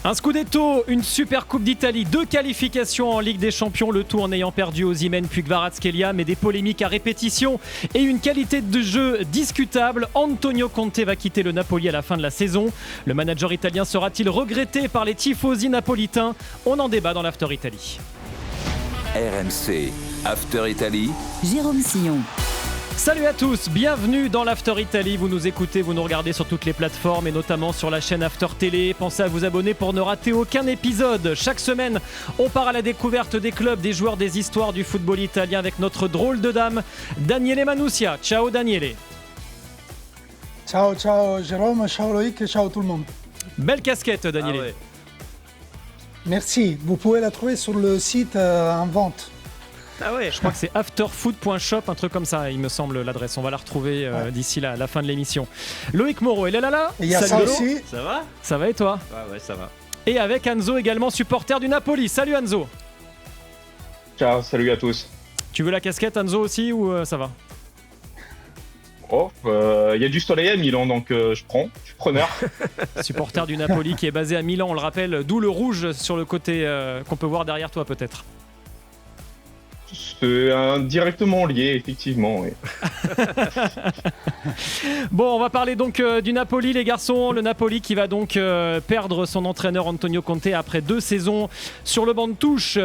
Un Scudetto, une super Coupe d'Italie, 2 qualifications en Ligue des Champions, le tout en ayant perdu Osimhen puis Kvaratskhelia, mais des polémiques à répétition et une qualité de jeu discutable. Antonio Conte va quitter le Napoli à la fin de la saison. Le manager italien sera-t-il regretté par les tifosi napolitains? On en débat dans l'After Italie. RMC After Italie. Jérôme Sillon. Salut à tous, bienvenue dans l'After Italie. Vous nous écoutez, vous nous regardez sur toutes les plateformes et notamment sur la chaîne After Télé. Pensez à vous abonner pour ne rater aucun épisode. Chaque semaine, on part à la découverte des clubs, des joueurs, des histoires du football italien avec notre drôle de dame, Daniele Manussia. Ciao Daniele. Ciao Jérôme, ciao Loïc, ciao tout le monde. Belle casquette Daniele. Ah ouais. Merci, vous pouvez la trouver sur le site en vente. Ah ouais, Je crois que c'est afterfood.shop, un truc comme ça, il me semble l'adresse. On va la retrouver d'ici la fin de l'émission. Loïc Moreau, il est là. Et il y a Salut ça Lolo. aussi. ça va? Ça va et toi? Ouais, ça va. Et avec Anzo également, supporter du Napoli. Salut Anzo. Ciao, salut à tous. Tu veux la casquette Anzo aussi ou ça va? Il y a du soleil à Milan, donc je suis preneur. Supporter du Napoli qui est basé à Milan, on le rappelle, d'où le rouge sur le côté qu'on peut voir derrière toi peut-être. C'est directement lié, effectivement. Oui. Bon, on va parler donc du Napoli, les garçons. Le Napoli qui va donc perdre son entraîneur Antonio Conte après 2 saisons sur le banc de touche.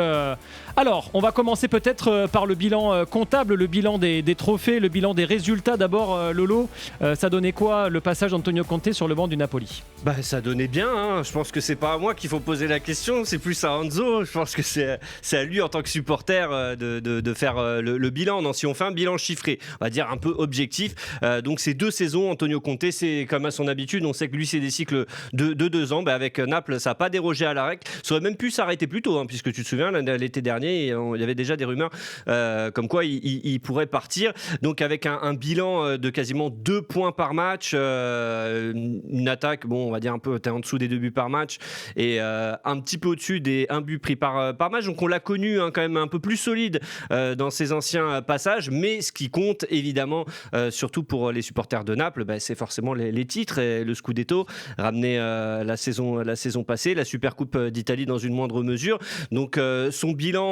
Alors, on va commencer peut-être par le bilan comptable, le bilan des trophées, le bilan des résultats. D'abord, Lolo, ça donnait quoi le passage d'Antonio Conte sur le banc du Napoli? Bah ça donnait bien, hein. Je pense que c'est pas à moi qu'il faut poser la question, c'est plus à Enzo. Je pense que c'est à lui en tant que supporter de faire le bilan. Non, si on fait un bilan chiffré, on va dire un peu objectif, donc c'est 2 saisons, Antonio Conte, c'est comme à son habitude, on sait que lui c'est des cycles de 2 ans. Avec Naples, ça n'a pas dérogé à la règle, ça aurait même pu s'arrêter plus tôt, hein, puisque tu te souviens, l'été dernier, il y avait déjà des rumeurs comme quoi il pourrait partir, donc avec un bilan de quasiment 2 points par match, une attaque, bon on va dire un peu, t'es en dessous des 2 buts par match et un petit peu au-dessus des 1 but pris par match, donc on l'a connu quand même un peu plus solide dans ses anciens passages, mais ce qui compte évidemment surtout pour les supporters de Naples, c'est forcément les titres et le Scudetto ramené la saison passée, la Supercoupe d'Italie dans une moindre mesure, donc son bilan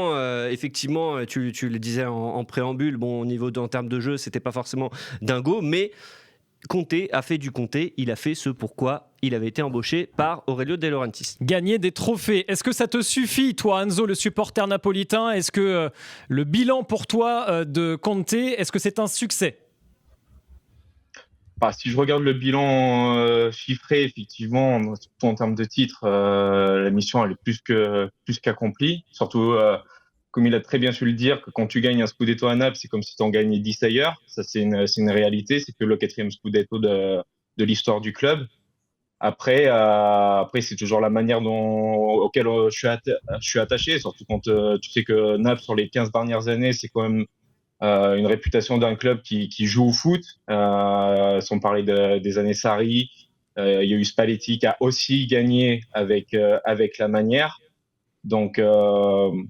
effectivement tu le disais en préambule, bon au niveau en termes de jeu c'était pas forcément dingo, mais Conte a fait du Conte, il a fait ce pourquoi il avait été embauché par Aurelio De Laurentiis. Gagner des trophées, est-ce que ça te suffit, toi Anzo, le supporter napolitain? Est-ce que le bilan pour toi de Conte, est-ce que c'est un succès? Si je regarde le bilan chiffré, effectivement, surtout en termes de titres, la mission elle est plus qu'accomplie. Surtout, comme il a très bien su le dire, que quand tu gagnes un Scudetto à Naples, c'est comme si tu en gagnais 10 ailleurs. Ça, c'est une réalité. C'est que le 4e Scudetto de l'histoire du club. Après, c'est toujours la manière auquel je suis attaché, surtout quand tu sais que Naples, sur les 15 dernières années, c'est quand même une réputation d'un club qui joue au foot. Sans parler des années Sarri, il y a eu Spalletti qui a aussi gagné avec la manière. Donc,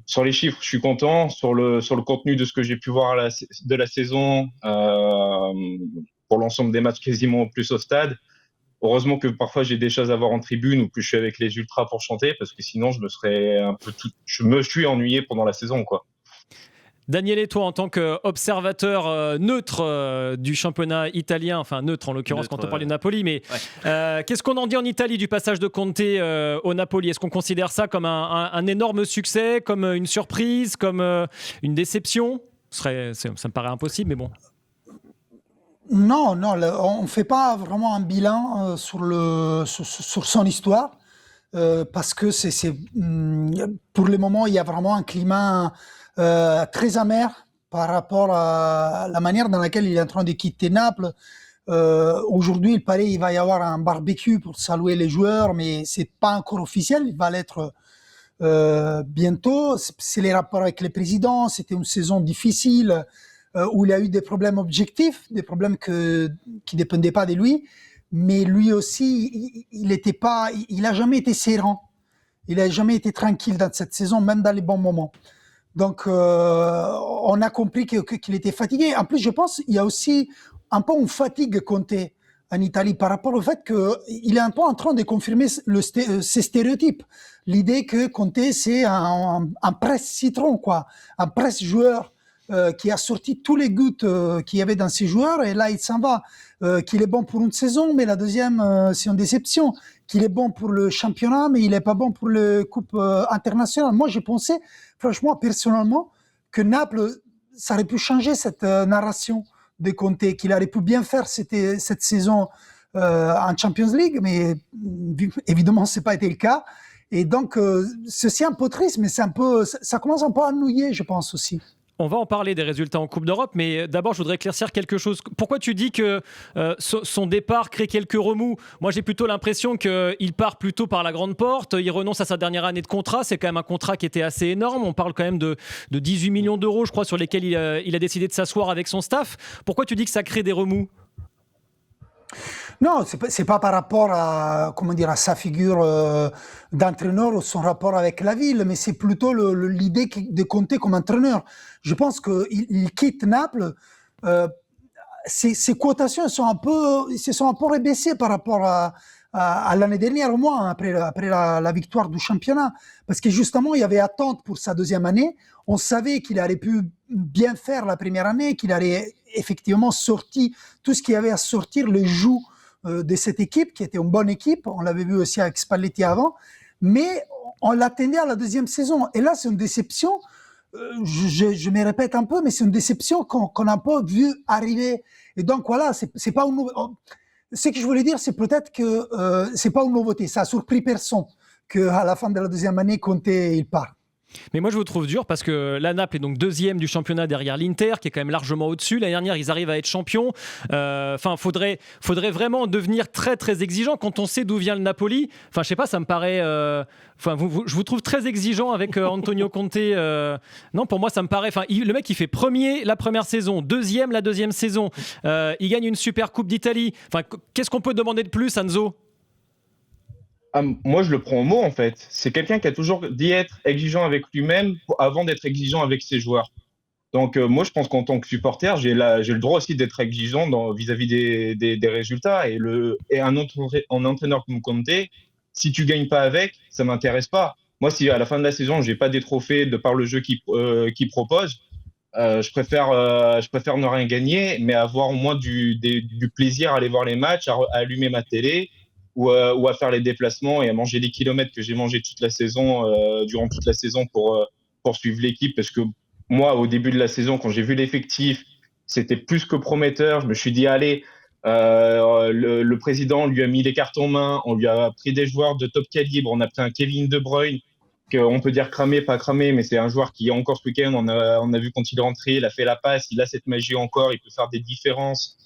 sur les chiffres, je suis content. Sur le contenu de ce que j'ai pu voir de la saison, pour l'ensemble des matchs quasiment plus au stade, heureusement que parfois j'ai des choses à voir en tribune ou que je suis avec les ultras pour chanter, parce que sinon je me suis ennuyé pendant la saison, quoi. Daniele, toi en tant qu'observateur neutre du championnat italien, enfin neutre en l'occurrence Neutre, quand on parle du Napoli, mais qu'est-ce qu'on en dit en Italie du passage de Conte au Napoli? Est-ce qu'on considère ça comme un énorme succès, comme une surprise, comme une déception? Ça me paraît impossible, mais bon. Non, on ne fait pas vraiment un bilan sur son histoire parce que pour le moment, il y a vraiment un climat très amer par rapport à la manière dans laquelle il est en train de quitter Naples. Aujourd'hui, il paraît qu'il va y avoir un barbecue pour saluer les joueurs, mais c'est pas encore officiel. Il va l'être bientôt. C'est les rapports avec les présidents. C'était une saison difficile où il a eu des problèmes objectifs, des problèmes qui dépendaient pas de lui. Mais lui aussi, il a jamais été serein. Il a jamais été tranquille dans cette saison, même dans les bons moments. Donc, on a compris qu'il était fatigué. En plus, je pense qu'il y a aussi un peu une fatigue Conte en Italie par rapport au fait qu'il est un peu en train de confirmer ces stéréotypes. L'idée que Conte, c'est un presse-citron, quoi. Un presse-joueur qui a sorti tous les gouttes qu'il y avait dans ses joueurs, et là, il s'en va. Qu'il est bon pour une saison, mais la deuxième, c'est une déception. Qu'il est bon pour le championnat, mais il n'est pas bon pour le coupe internationale. Moi, j'ai pensé, franchement, personnellement, que Naples, ça aurait pu changer cette narration de Conte, qu'il aurait pu bien faire cette saison en Champions League, mais évidemment, ce n'a pas été le cas. Et donc, c'est un peu triste, mais ça commence un peu à ennuyer, je pense aussi. On va en parler des résultats en Coupe d'Europe, mais d'abord, je voudrais éclaircir quelque chose. Pourquoi tu dis que son départ crée quelques remous ? Moi, j'ai plutôt l'impression qu'il part plutôt par la grande porte. Il renonce à sa dernière année de contrat. C'est quand même un contrat qui était assez énorme. On parle quand même de 18 millions d'euros, je crois, sur lesquels il a décidé de s'asseoir avec son staff. Pourquoi tu dis que ça crée des remous ? Non, c'est pas par rapport à sa figure d'entraîneur ou son rapport avec la ville, mais c'est plutôt l'idée de Conte comme entraîneur. Je pense qu'il quitte Naples. Ses cotations se sont un peu rebaissées par rapport à l'année dernière, au moins après la victoire du championnat, parce que justement il y avait attente pour sa deuxième année. On savait qu'il aurait pu bien faire la première année, qu'il aurait effectivement sorti tout ce qu'il y avait à sortir, le joug de cette équipe, qui était une bonne équipe. On l'avait vu aussi avec Spalletti avant, mais on l'attendait à la deuxième saison. Et là, c'est une déception. Je me répète un peu, mais c'est une déception qu'on n'a pas vu arriver. Et donc voilà, c'est pas ce que je voulais dire, c'est peut-être que c'est pas une nouveauté. Ça a surpris personne qu'à la fin de la deuxième année, Conte il part. Mais moi, je vous trouve dur parce que la Naples est donc deuxième du championnat derrière l'Inter, qui est quand même largement au-dessus. L'année dernière, ils arrivent à être champions. Faudrait vraiment devenir très, très exigeant quand on sait d'où vient le Napoli. Enfin, je sais pas, ça me paraît... je vous trouve très exigeant avec Antonio Conte. Non, pour moi, ça me paraît... Le mec, il fait premier la première saison, deuxième la deuxième saison. Il gagne une super coupe d'Italie. Qu'est-ce qu'on peut demander de plus, Enzo ? Moi, je le prends au mot, en fait. C'est quelqu'un qui a toujours dit être exigeant avec lui-même avant d'être exigeant avec ses joueurs. Donc, moi, je pense qu'en tant que supporter, j'ai le droit aussi d'être exigeant vis-à-vis des résultats. Et un entraîneur comme Conte, si tu gagnes pas avec, ça m'intéresse pas. Moi, si à la fin de la saison, j'ai pas des trophées de par le jeu qu'il propose, je préfère ne rien gagner, mais avoir au moins du plaisir à aller voir les matchs, à allumer ma télé, ou à faire les déplacements et à manger les kilomètres que j'ai mangé durant toute la saison pour suivre l'équipe. Parce que moi, au début de la saison, quand j'ai vu l'effectif, c'était plus que prometteur. Je me suis dit, allez, le président lui a mis les cartes en main, on lui a pris des joueurs de top calibre, on a pris un Kevin De Bruyne, qu'on peut dire cramé, pas cramé, mais c'est un joueur qui, encore ce week-end, on a vu quand il est rentré, il a fait la passe, il a cette magie encore, il peut faire des différences.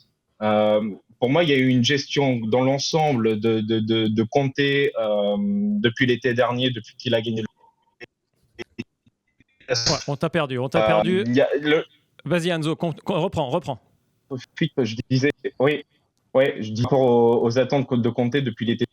Pour moi, il y a eu une gestion dans l'ensemble de Conte depuis l'été dernier, depuis qu'il a gagné. Ouais, on t'a perdu. Vas-y, Enzo, reprends. Je disais, oui, je dis aux attentes de Conte depuis l'été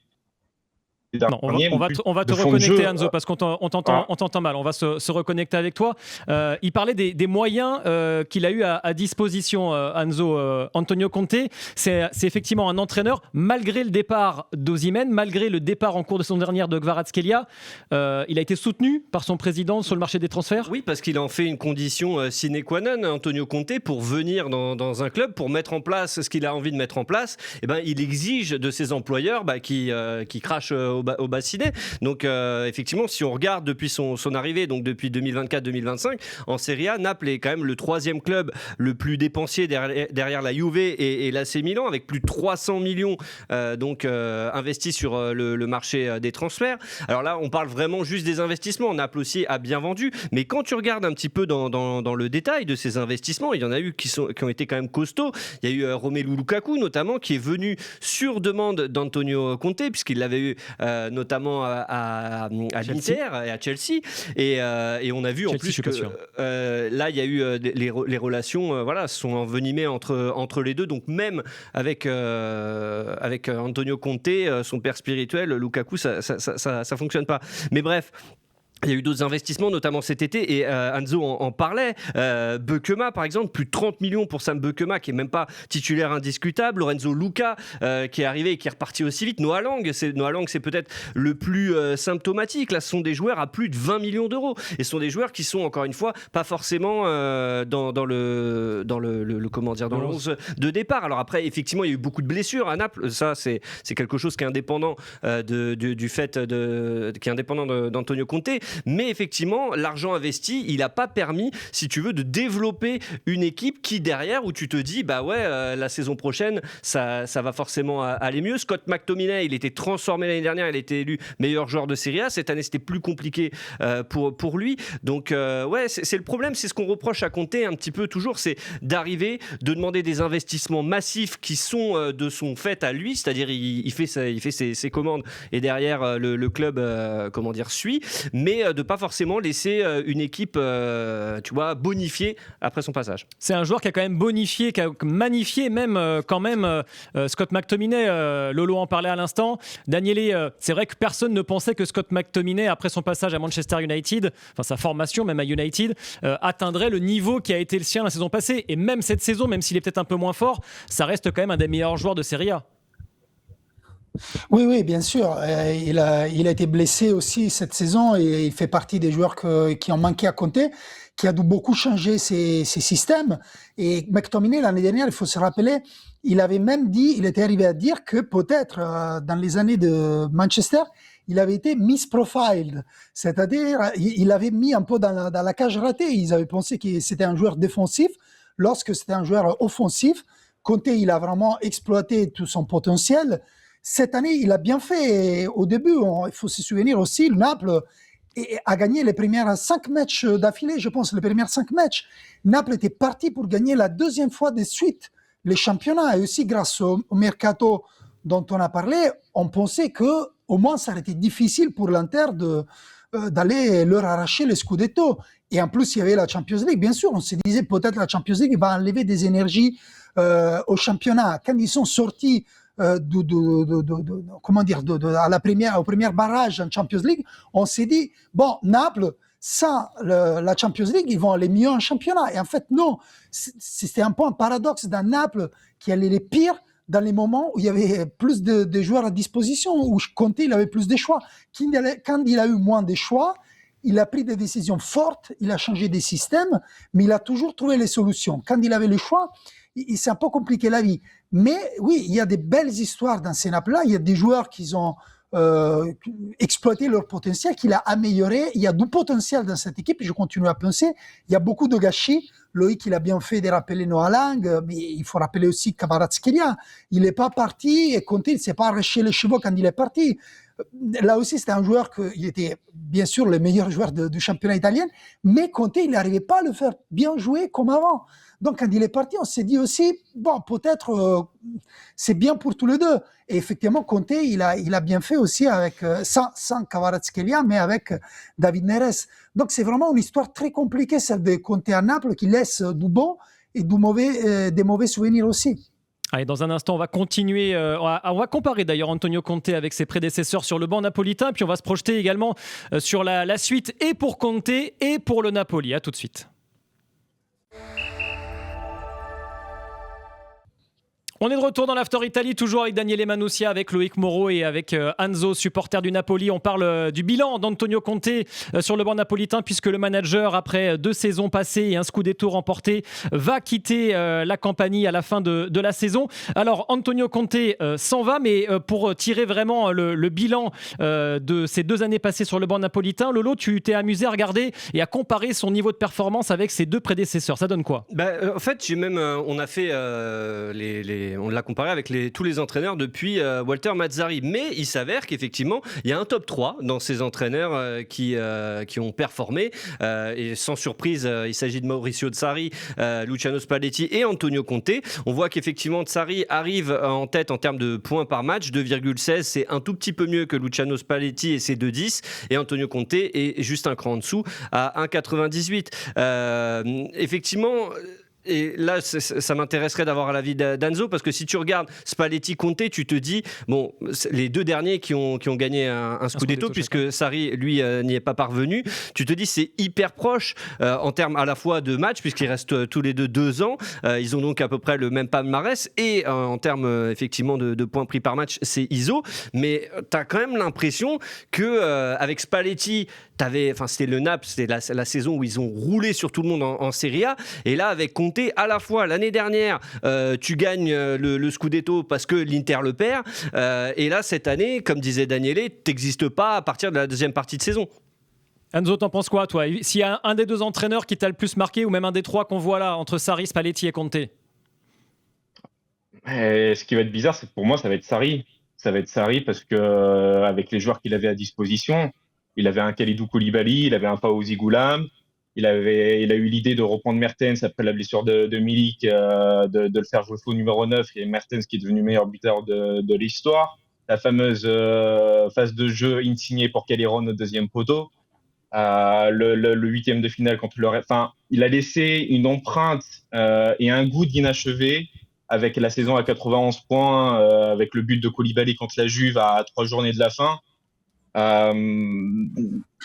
Non, on va te reconnecter, Enzo, parce qu'on t'entend mal. On va se reconnecter avec toi. Il parlait des moyens qu'il a eu à disposition, Enzo. Antonio Conte, c'est effectivement un entraîneur, malgré le départ d'Osimhen, malgré le départ en cours de saison dernière de Kvaratskhelia, il a été soutenu par son président sur le marché des transferts. Oui, parce qu'il en fait une condition sine qua non, Antonio Conte, pour venir dans un club, pour mettre en place ce qu'il a envie de mettre en place. Il exige de ses employeurs qui crachent au bassinet. Donc effectivement, si on regarde depuis son arrivée, donc depuis 2024-2025, en Serie A, Naples est quand même le troisième club le plus dépensier derrière la Juve et l'AC Milan, avec plus de 300 millions investis sur le marché des transferts. Alors là, on parle vraiment juste des investissements. Naples aussi a bien vendu, mais quand tu regardes un petit peu dans le détail de ces investissements, il y en a eu qui ont été quand même costauds. Il y a eu Romelu Lukaku notamment, qui est venu sur demande d'Antonio Conte, puisqu'il l'avait eu notamment à l'Inter et à Chelsea, et on a vu Chelsea, en plus que là il y a eu les relations sont envenimées entre les deux, donc même avec Antonio Conte, son père spirituel Lukaku, ça fonctionne pas. Mais bref, Il y a eu d'autres investissements, notamment cet été, et Anzo en parlait. Beukema, par exemple, plus de 30 millions pour Sam Beukema, qui est même pas titulaire indiscutable. Lorenzo Luca, qui est arrivé et qui est reparti aussi vite. Noah Lang, c'est peut-être le plus symptomatique. Là, ce sont des joueurs à plus de 20 millions d'euros. Et ce sont des joueurs qui sont, encore une fois, pas forcément dans le comment dire, dans le 11 de départ. Alors après, effectivement, il y a eu beaucoup de blessures à Naples. Ça, c'est quelque chose qui est indépendant du fait qui est indépendant d'Antonio Conte. Mais effectivement, l'argent investi, il n'a pas permis, si tu veux, de développer une équipe qui derrière, où tu te dis, bah ouais, la saison prochaine, ça va forcément aller mieux. Scott McTominay, il était transformé l'année dernière, il a été élu meilleur joueur de Serie A. Cette année, c'était plus compliqué pour lui. Donc ouais, c'est le problème, c'est ce qu'on reproche à Conte un petit peu toujours, c'est d'arriver, de demander des investissements massifs qui sont de son fait à lui, c'est-à-dire il fait ses commandes et derrière le club suit, mais de pas forcément laisser une équipe tu vois, bonifiée après son passage. C'est un joueur qui a quand même bonifié, qui a magnifié même quand même Scott McTominay. Lolo en parlait à l'instant. Daniele, c'est vrai que personne ne pensait que Scott McTominay, après son passage à Manchester United, enfin sa formation même à United, atteindrait le niveau qui a été le sien la saison passée. Et même cette saison, même s'il est peut-être un peu moins fort, ça reste quand même un des meilleurs joueurs de Serie A. Oui, bien sûr. Il a été blessé aussi cette saison et il fait partie des joueurs qui ont manqué à compter, qui a dû beaucoup changer ses systèmes. Et McTominay, l'année dernière, il faut se rappeler, il était arrivé à dire que peut-être dans les années de Manchester, il avait été misprofiled, c'est-à-dire il avait mis un peu dans la cage ratée. Ils avaient pensé que c'était un joueur défensif, lorsque c'était un joueur offensif. Conte, il a vraiment exploité tout son potentiel. Cette année, il a bien fait. Au début, il faut se souvenir aussi, le Naples a gagné les premières 5 matchs d'affilée, je pense, les premières 5 matchs. Naples était parti pour gagner la deuxième fois de suite les championnats. Et aussi, grâce au mercato dont on a parlé, on pensait qu'au moins, ça aurait été difficile pour l'Inter d'aller leur arracher le Scudetto. Et en plus, il y avait la Champions League. Bien sûr, on se disait peut-être la Champions League va enlever des énergies au championnat. Quand ils sont sortis au premier barrage en Champions League, on s'est dit, bon, Naples, sans la Champions League, ils vont aller mieux en championnat. Et en fait, non, c'était un peu un paradoxe dans Naples qui allait les pires dans les moments où il y avait plus de joueurs à disposition, où Conte, il avait plus de choix. Quand il a eu moins de choix, il a pris des décisions fortes, il a changé des systèmes, mais il a toujours trouvé les solutions. Quand il avait le choix, il s'est un peu compliqué la vie. Mais oui, il y a des belles histoires dans ces Naples-là. Il y a des joueurs qui ont exploité leur potentiel, qu'il a amélioré. Il y a du potentiel dans cette équipe. Je continue à penser. Il y a beaucoup de gâchis. Loïc, il a bien fait de rappeler Noah Lang, mais il faut rappeler aussi Kvaratskhelia. Il n'est pas parti et Conte ne s'est pas arraché les cheveux quand il est parti. Là aussi, c'était un joueur qui était bien sûr le meilleur joueur du championnat italien, mais Conte, il n'arrivait pas à le faire bien jouer comme avant. Donc, quand il est parti, on s'est dit aussi, bon, peut-être c'est bien pour tous les deux. Et effectivement, Conte, il a bien fait aussi avec, sans Kvaratskhelia, mais avec David Neres. Donc, c'est vraiment une histoire très compliquée, celle de Conte à Naples, qui laisse du bon et des mauvais souvenirs aussi. Allez, dans un instant, on va continuer. On va comparer d'ailleurs Antonio Conte avec ses prédécesseurs sur le banc napolitain. Puis on va se projeter également sur la suite et pour Conte et pour le Napoli. À tout de suite. On est de retour dans l'After Italy, toujours avec Daniele Manussia, avec Loïc Moreau et avec Anzo, supporter du Napoli. On parle du bilan d'Antonio Conte sur le banc napolitain, puisque le manager, après 2 saisons passées et un Scudetto remporté, va quitter la Campanie à la fin de la saison. Alors, Antonio Conte s'en va, mais pour tirer vraiment le bilan de ces 2 années passées sur le banc napolitain, Lolo, tu t'es amusé à regarder et à comparer son niveau de performance avec ses 2 prédécesseurs. Ça donne quoi ? En fait, on a fait on l'a comparé avec tous les entraîneurs depuis Walter Mazzarri. Mais il s'avère qu'effectivement, il y a un top 3 dans ces entraîneurs qui ont performé. Et sans surprise, il s'agit de Maurizio Sarri, Luciano Spalletti et Antonio Conte. On voit qu'effectivement, Sarri arrive en tête en termes de points par match, 2,16. C'est un tout petit peu mieux que Luciano Spalletti et ses 2,10. Et Antonio Conte est juste un cran en dessous à 1,98. Effectivement... et là, ça m'intéresserait d'avoir l'avis d'Anzo, parce que si tu regardes Spalletti, Conte, tu te dis, bon, les deux derniers qui ont gagné un Scudetto, puisque Sarri, lui, n'y est pas parvenu, tu te dis c'est hyper proche en termes à la fois de matchs, puisqu'ils restent tous les deux 2 ans, ils ont donc à peu près le même palmarès, et en termes effectivement de points pris par match, c'est ISO, mais tu as quand même l'impression que avec Spalletti, c'était le Naples, c'était la saison où ils ont roulé sur tout le monde en Serie A, et là avec Conte, à la fois l'année dernière tu gagnes le Scudetto parce que l'Inter le perd, et là cette année, comme disait Daniele, t'existes pas à partir de la deuxième partie de saison. Anzo, t'en penses quoi, toi? S'il y a un des deux entraîneurs qui t'a le plus marqué, ou même un des trois qu'on voit là, entre Sarri, Spalletti et Conte? Ce qui va être bizarre, c'est que pour moi, ça va être Sarri. Ça va être Sarri parce que avec les joueurs qu'il avait à disposition, il avait un Kalidou Koulibaly, il avait un Fawzi Goulam, il a eu l'idée de reprendre Mertens après la blessure de Milik, de le faire jouer faux numéro 9, et Mertens qui est devenu meilleur buteur de l'histoire. La fameuse phase de jeu insignée pour Calderon au deuxième poteau. Le huitième de finale contre le... Enfin, il a laissé une empreinte et un goût d'inachevé avec la saison à 91 points, avec le but de Koulibaly contre la Juve à 3 journées de la fin,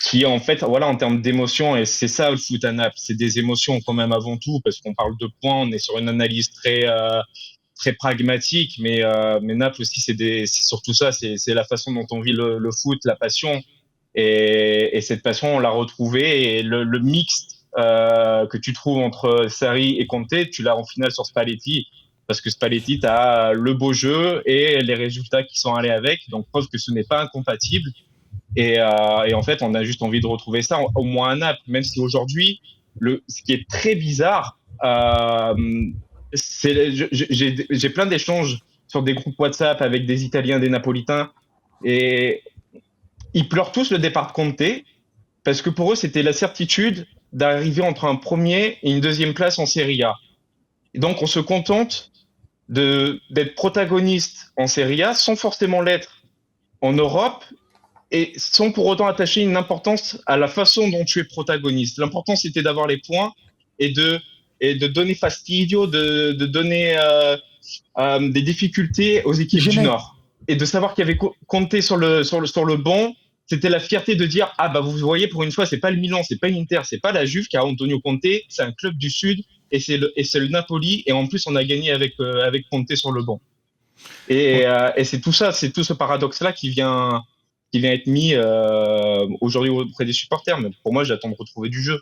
qui en fait, voilà, en termes d'émotions, et c'est ça le foot à Naples, c'est des émotions quand même avant tout, parce qu'on parle de points, on est sur une analyse très pragmatique, mais Naples aussi, c'est surtout ça, c'est la façon dont on vit le foot, la passion. Et cette passion, on l'a retrouvée, et le mix que tu trouves entre Sarri et Conte, tu l'as en finale sur Spalletti, parce que Spalletti, tu as le beau jeu et les résultats qui sont allés avec, donc preuve que ce n'est pas incompatible. Et en fait, on a juste envie de retrouver ça, au moins à Naples, même si aujourd'hui, ce qui est très bizarre, j'ai plein d'échanges sur des groupes WhatsApp avec des Italiens, des Napolitains, et ils pleurent tous le départ de Conte, parce que pour eux, c'était la certitude d'arriver entre un premier et une deuxième place en Serie A. Et donc, on se contente d'être protagoniste en Serie A sans forcément l'être en Europe, et sans pour autant attacher une importance à la façon dont tu es protagoniste. L'important, c'était d'avoir les points et de donner fastidio, de donner des difficultés aux équipes du Nord. Et de savoir qu'il y avait Conte sur le banc, c'était la fierté de dire, ah bah vous voyez, pour une fois, c'est pas le Milan, c'est pas l'Inter, c'est pas la Juve qui a Antonio Conte, c'est un club du Sud, et c'est le Napoli, et en plus on a gagné avec Conte sur le banc. Et c'est tout ça, c'est tout ce paradoxe-là qui vient être mis aujourd'hui auprès des supporters. Mais pour moi, j'attends de retrouver du jeu.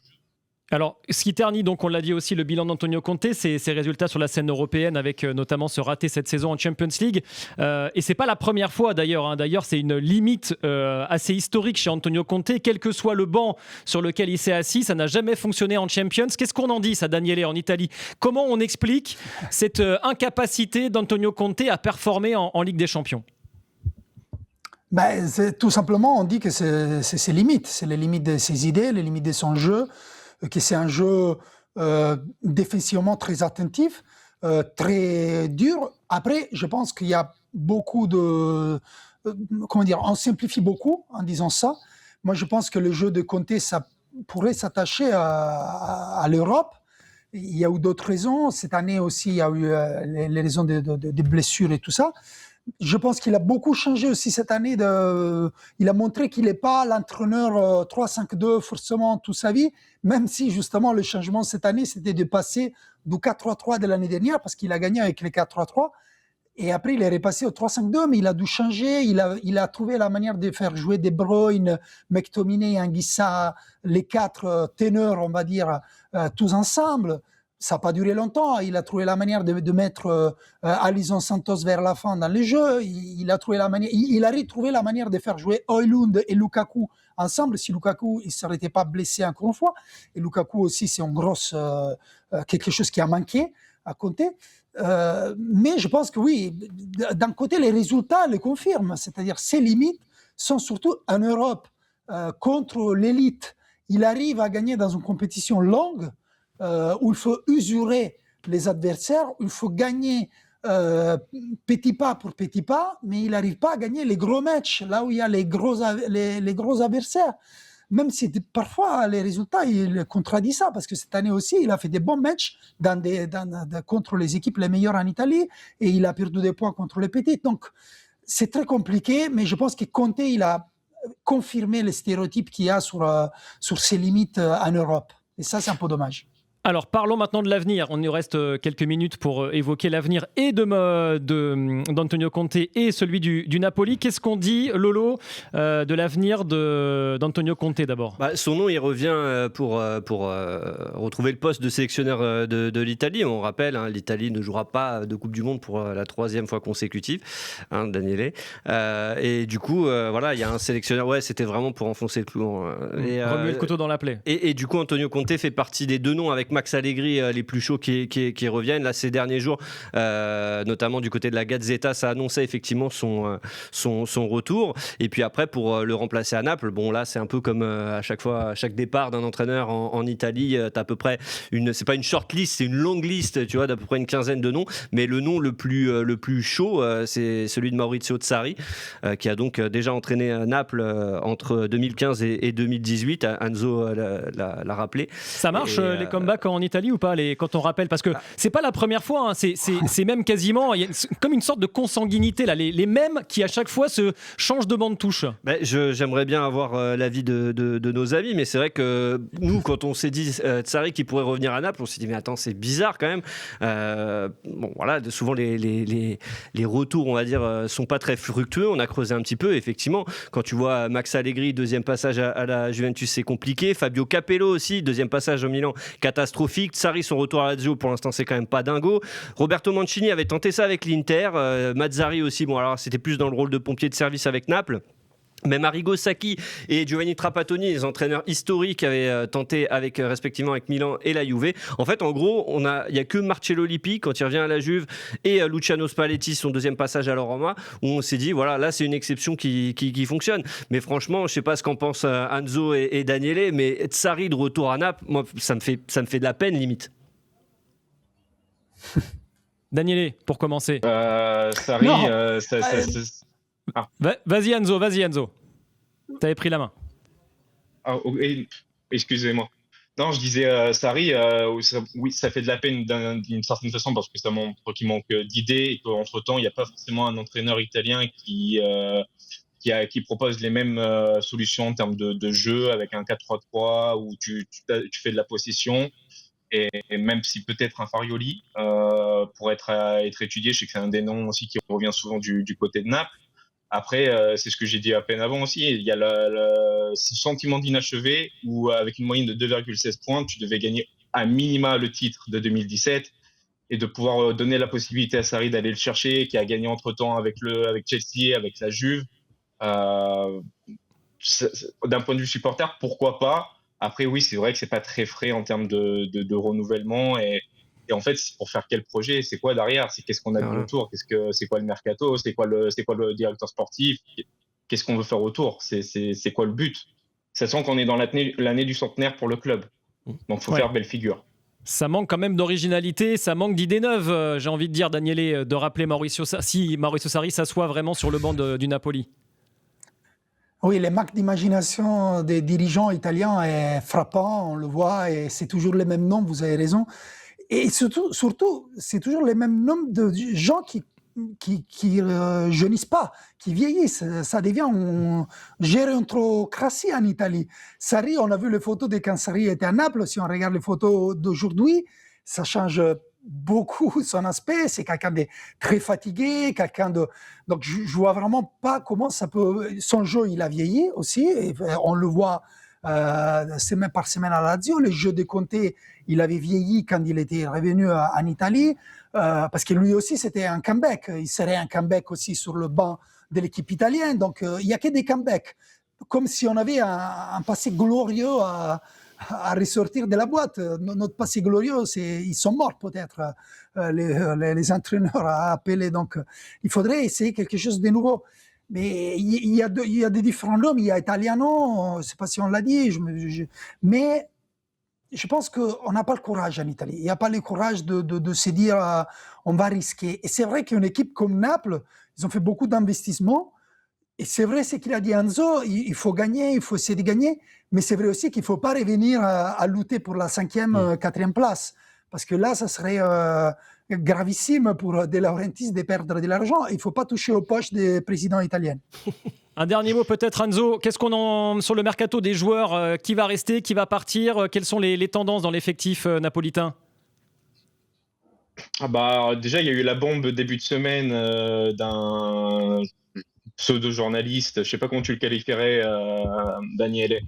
Alors, ce qui ternit, donc on l'a dit aussi, le bilan d'Antonio Conte, c'est ses résultats sur la scène européenne, avec notamment ce raté cette saison en Champions League. Et c'est pas la première fois d'ailleurs. Hein. D'ailleurs, c'est une limite assez historique chez Antonio Conte. Quel que soit le banc sur lequel il s'est assis, ça n'a jamais fonctionné en Champions. Qu'est-ce qu'on en dit, ça, Daniele, en Italie? Comment on explique cette incapacité d'Antonio Conte à performer en Ligue des Champions? C'est tout simplement, on dit que c'est ses limites. C'est les limites de ses idées, les limites de son jeu, que c'est un jeu défensivement très attentif, très dur. Après, je pense qu'il y a beaucoup de... on simplifie beaucoup en disant ça. Moi, je pense que le jeu de Conte, ça pourrait s'attacher à l'Europe. Il y a eu d'autres raisons. Cette année aussi, il y a eu les raisons de blessures et tout ça. Je pense qu'il a beaucoup changé aussi cette année. Il a montré qu'il n'est pas l'entraîneur 3-5-2 forcément toute sa vie, même si justement le changement cette année, c'était de passer du 4-3-3 de l'année dernière, parce qu'il a gagné avec les 4-3-3. Et après, il est repassé au 3-5-2, mais il a dû changer. Il a trouvé la manière de faire jouer De Bruyne, McTominay, Anguissa, les 4 ténors, on va dire, tous ensemble. Ça n'a pas duré longtemps. Il a trouvé la manière de mettre Alisson Santos vers la fin dans le jeu. Il a retrouvé la manière de faire jouer Højlund et Lukaku ensemble. Si Lukaku ne serait pas blessé encore une fois. Et Lukaku aussi, c'est quelque chose qui a manqué à Conte. Mais je pense que oui, d'un côté, les résultats le confirment. C'est-à-dire ses limites sont surtout en Europe. Contre l'élite, il arrive à gagner dans une compétition longue, où il faut usurer les adversaires, où il faut gagner petit pas pour petit pas, mais il n'arrive pas à gagner les gros matchs, là où il y a les gros adversaires. même si parfois les résultats, il contradit ça, parce que cette année aussi, il a fait des bons matchs contre les équipes les meilleures en Italie, et il a perdu des points contre les petites. Donc, c'est très compliqué, mais je pense que Conte, il a confirmé les stéréotypes qu'il y a sur ses limites en Europe. Et ça, c'est un peu dommage. Alors, parlons maintenant de l'avenir. On nous reste quelques minutes pour évoquer l'avenir et d'Antonio Conte et celui du Napoli. Qu'est-ce qu'on dit, Lolo, de l'avenir d'Antonio Conte d'abord ? Son nom, il revient pour retrouver le poste de sélectionneur de l'Italie. On rappelle, l'Italie ne jouera pas de Coupe du Monde pour la 3e fois consécutive, Daniele. Et du coup, il y a un sélectionneur. Ouais, c'était vraiment pour enfoncer le clou. Remuer le couteau dans la plaie. Et du coup, Antonio Conte fait partie des 2 noms avec Max Allegri, les plus chauds qui reviennent. Là, ces derniers jours, notamment du côté de la Gazzetta, ça annonçait effectivement son retour. Et puis après, pour le remplacer à Naples, bon là, c'est un peu comme à chaque départ d'un entraîneur en Italie, t'as à peu près c'est pas une short list, c'est une longue liste, tu vois, d'à peu près une quinzaine de noms. Mais le nom le plus chaud, c'est celui de Maurizio Sarri, qui a donc déjà entraîné Naples entre 2015 et 2018. Anzo l'a rappelé. Ça marche les comebacks en Italie ou pas, quand on rappelle, parce que c'est pas la première fois, c'est même quasiment comme une sorte de consanguinité là, les mêmes qui à chaque fois se changent de banc de touche. J'aimerais bien avoir l'avis de nos amis, mais c'est vrai que nous, quand on s'est dit Sarri qui pourrait revenir à Naples, on s'est dit mais attends, c'est bizarre quand même. Souvent les retours, on va dire, sont pas très fructueux. On a creusé un petit peu, effectivement. Quand tu vois Max Allegri, 2e passage à la Juventus, c'est compliqué. Fabio Capello aussi, 2e passage au Milan, catastrophique. Sarri, son retour à la Lazio, pour l'instant, c'est quand même pas dingo. Roberto Mancini avait tenté ça avec l'Inter. Mazzarri aussi, alors c'était plus dans le rôle de pompier de service avec Naples. Même Arrigo Sacchi et Giovanni Trapattoni, les entraîneurs historiques, avaient tenté respectivement avec Milan et la Juve. En fait, en gros, il y a que Marcello Lippi quand il revient à la Juve et Luciano Spalletti, son 2e passage à la Roma, où on s'est dit voilà, là c'est une exception qui fonctionne. Mais franchement, je sais pas ce qu'en pensent Anzo et Daniele, mais Sarri de retour à Naples, moi ça me fait de la peine limite. Daniele, pour commencer. Sarri, Vas-y Enzo. T'avais pris la main. Excusez-moi. Non, je disais Sarri, oui, ça fait de la peine d'une certaine façon parce que ça montre qu'il manque d'idées et qu'entre-temps, il n'y a pas forcément un entraîneur italien qui propose les mêmes solutions en termes de jeu avec un 4-3-3 où tu fais de la possession. Et même si peut-être un Farioli pourrait être étudié, je sais que c'est un des noms aussi qui revient souvent du côté de Naples. Après, c'est ce que j'ai dit à peine avant aussi, il y a ce sentiment d'inachevé où avec une moyenne de 2,16 points, tu devais gagner à minima le titre de 2017 et de pouvoir donner la possibilité à Sarri d'aller le chercher, qui a gagné entre-temps avec Chelsea, avec la Juve. D'un point de vue supporter, pourquoi pas ? Après, oui, c'est vrai que c'est pas très frais en termes de renouvellement et en fait, c'est pour faire quel projet ? C'est quoi derrière ? C'est qu'est-ce qu'on a de autour ? C'est quoi le mercato ? C'est quoi le directeur sportif ? Qu'est-ce qu'on veut faire autour ? C'est quoi le but ? Sachant qu'on est dans l'année du centenaire pour le club. Donc, faut faire belle figure. Ça manque quand même d'originalité, ça manque d'idées neuves, j'ai envie de dire, Daniele, de rappeler Maurizio Sarri s'assoit vraiment sur le banc du Napoli. Oui, le manque d'imagination des dirigeants italiens est frappant, on le voit, et c'est toujours les mêmes noms, vous avez raison. Et surtout, c'est toujours les mêmes noms de gens qui jeunissent pas, qui vieillissent. Ça devient une gérontocratie en Italie. Sarri, on a vu les photos de quand Sarri était à Naples. Si on regarde les photos d'aujourd'hui, ça change beaucoup son aspect. C'est quelqu'un de très fatigué, donc je vois vraiment pas comment ça peut. Son jeu, il a vieilli aussi. Et on le voit semaine par semaine à la Lazio. Le jeu de Conte, il avait vieilli quand il était revenu en Italie. Parce que lui aussi, c'était un comeback. Il serait un comeback aussi sur le banc de l'équipe italienne. Donc, il n'y a que des comebacks. Comme si on avait un passé glorieux à ressortir de la boîte. Notre passé glorieux, ils sont morts peut-être, les entraîneurs à appeler. Donc, il faudrait essayer quelque chose de nouveau. Mais il y a des différents noms. Il y a Italiano, je ne sais pas si on l'a dit, mais je pense qu'on n'a pas le courage en Italie. Il n'y a pas le courage de se dire on va risquer. Et c'est vrai qu'une équipe comme Naples, ils ont fait beaucoup d'investissements Et c'est vrai ce qu'il a dit Enzo, il faut gagner, il faut essayer de gagner, mais c'est vrai aussi qu'il ne faut pas revenir à lutter pour la 5e, 4e place, parce que là, ça serait gravissime pour De Laurentiis de perdre de l'argent. Il ne faut pas toucher aux poches des présidents italiens. Un dernier mot peut-être, Enzo. Qu'est-ce qu'on en sur le mercato des joueurs, qui va rester, qui va partir, quelles sont les tendances dans l'effectif napolitain? Déjà, il y a eu la bombe début de semaine d'un pseudo-journaliste, je ne sais pas comment tu le qualifierais, Daniele,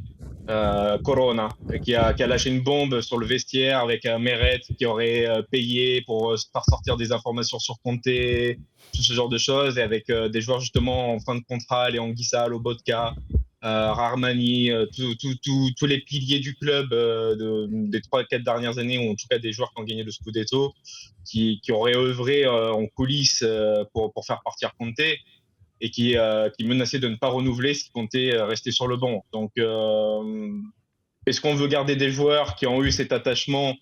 Corona, qui a lâché une bombe sur le vestiaire avec Meret qui aurait payé pour faire sortir des informations sur Conte, tout ce genre de choses, et avec des joueurs justement en fin de contrat, Léon Guissa, Lobotka, Rarmani, tous les piliers du club des 3-4 dernières années, ou en tout cas des joueurs qui ont gagné le Scudetto, qui auraient œuvré en coulisses pour faire partir Conte, et qui menaçaient de ne pas renouveler si Conte restait sur le banc. Donc, est-ce qu'on veut garder des joueurs qui ont eu cet attachement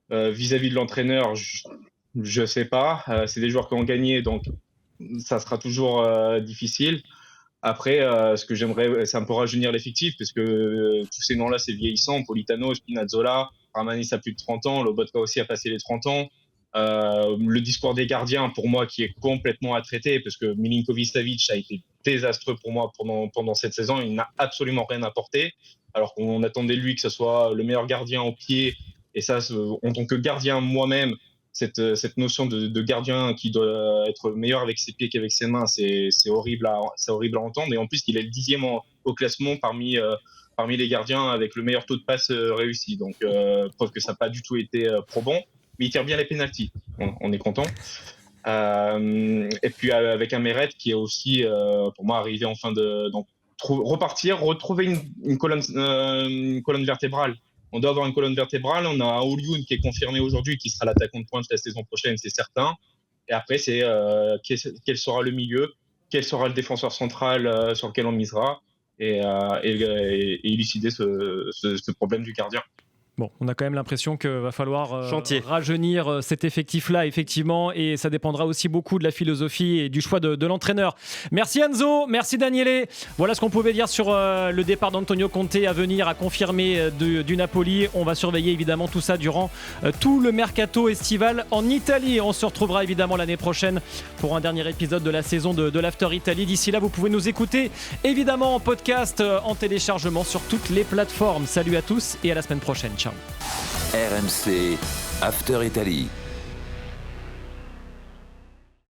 vis-à-vis de l'entraîneur? Je ne sais pas. C'est des joueurs qui ont gagné, donc ça sera toujours difficile. Après, ce que j'aimerais, c'est un peu rajeunir l'effectif, parce que tous ces noms-là, c'est vieillissant. Politano, Spinazzola, Ramanis a plus de 30 ans, Lobotka aussi a passé les 30 ans. Le discours des gardiens, pour moi, qui est complètement à traiter, parce que Milinkovic-Savic a été désastreux pour moi pendant cette saison. Il n'a absolument rien apporté, alors qu'on attendait de lui que ce soit le meilleur gardien au pied. Et ça, en tant que gardien moi-même, cette notion de gardien qui doit être meilleur avec ses pieds qu'avec ses mains, c'est horrible à entendre. Et en plus, il est le 10e au classement parmi les gardiens avec le meilleur taux de passe réussi. Donc, preuve que ça n'a pas du tout été probant. Mais il tire bien les pénaltys. On est content. Et puis avec un Meret qui est aussi, pour moi, arrivé en fin de... Donc, retrouver une colonne vertébrale. On doit avoir une colonne vertébrale. On a un Olioun qui est confirmé aujourd'hui, qui sera l'attaquant de pointe la saison prochaine, c'est certain. Et après, c'est quel sera le milieu, quel sera le défenseur central sur lequel on misera, et élucider ce problème du gardien. Bon, on a quand même l'impression qu'il va falloir rajeunir cet effectif-là, effectivement, et ça dépendra aussi beaucoup de la philosophie et du choix de l'entraîneur. Merci Enzo, merci Daniele. Voilà ce qu'on pouvait dire sur le départ d'Antonio Conte à venir, à confirmer du Napoli. On va surveiller évidemment tout ça durant tout le mercato estival en Italie. On se retrouvera évidemment l'année prochaine pour un dernier épisode de la saison de l'After Italy. D'ici là, vous pouvez nous écouter évidemment en podcast, en téléchargement sur toutes les plateformes. Salut à tous et à la semaine prochaine. Ciao. RMC After Italy.